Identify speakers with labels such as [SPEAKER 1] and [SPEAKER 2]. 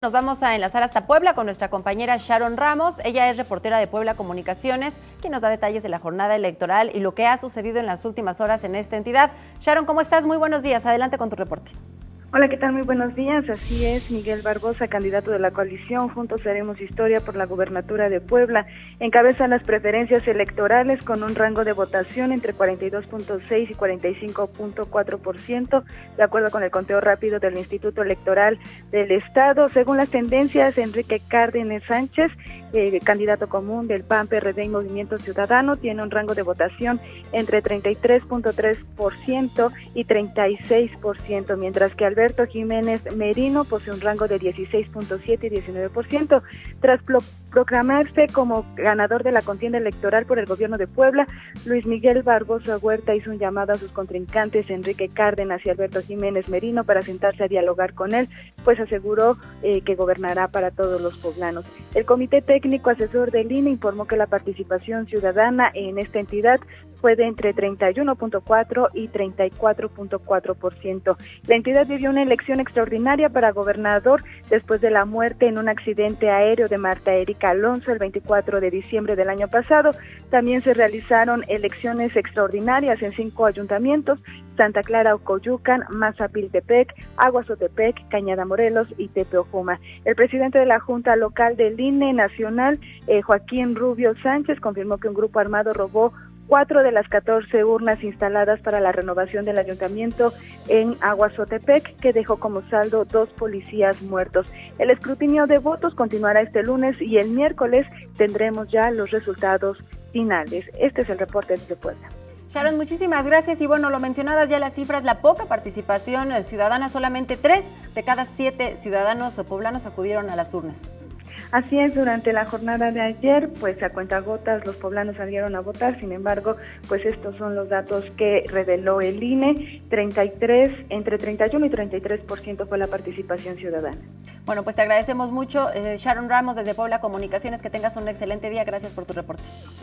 [SPEAKER 1] Nos vamos a enlazar hasta Puebla con nuestra compañera Sharon Ramos. Ella es reportera de Puebla Comunicaciones, quien nos da detalles de la jornada electoral y lo que ha sucedido en las últimas horas en esta entidad. Sharon, ¿cómo estás? Muy buenos días. Adelante con tu reporte.
[SPEAKER 2] Hola, ¿qué tal? Muy buenos días. Así es, Miguel Barbosa, candidato de la coalición Juntos Haremos Historia por la gubernatura de Puebla, encabeza las preferencias electorales con un rango de votación entre 42.6 y 45.4%, de acuerdo con el conteo rápido del Instituto Electoral del Estado. Según las tendencias, Enrique Cárdenas Sánchez, candidato común del PAN, PRD y Movimiento Ciudadano, tiene un rango de votación entre 33.3% y 36%, mientras que Alberto Jiménez Merino posee un rango de 16.7 y 19%. Tras proclamarse como ganador de la contienda electoral por el gobierno de Puebla, Luis Miguel Barbosa Huerta hizo un llamado a sus contrincantes Enrique Cárdenas y Alberto Jiménez Merino para sentarse a dialogar con él, pues aseguró que gobernará para todos los poblanos. El Comité Técnico Asesor del INE informó que la participación ciudadana en esta entidad fue de entre 31.4 y 34.4%. La entidad vivió una elección extraordinaria para gobernador después de la muerte en un accidente aéreo de Marta Erika Alonso el 24 de diciembre del año pasado. También se realizaron elecciones extraordinarias en 5 ayuntamientos: Santa Clara Ocoyucan, Mazapiltepec, Aguazotepec, Cañada Morelos y Tepeojuma. El presidente de la Junta Local del INE Nacional, Joaquín Rubio Sánchez, confirmó que un grupo armado robó 4 de las 14 urnas instaladas para la renovación del ayuntamiento en Aguazotepec, que dejó como saldo 2 policías muertos. El escrutinio de votos continuará este lunes y el miércoles tendremos ya los resultados finales. Este es el reporte desde Puebla.
[SPEAKER 1] Sharon, muchísimas gracias. Y bueno, lo mencionabas ya las cifras, la poca participación ciudadana, solamente 3 de cada 7 ciudadanos o poblanos acudieron a las urnas.
[SPEAKER 2] Así es, durante la jornada de ayer, pues a cuentagotas los poblanos salieron a votar. Sin embargo, pues estos son los datos que reveló el INE: entre 31 y 33% fue la participación ciudadana.
[SPEAKER 1] Bueno, pues te agradecemos mucho, Sharon Ramos, desde Puebla Comunicaciones. Que tengas un excelente día. Gracias por tu reporte.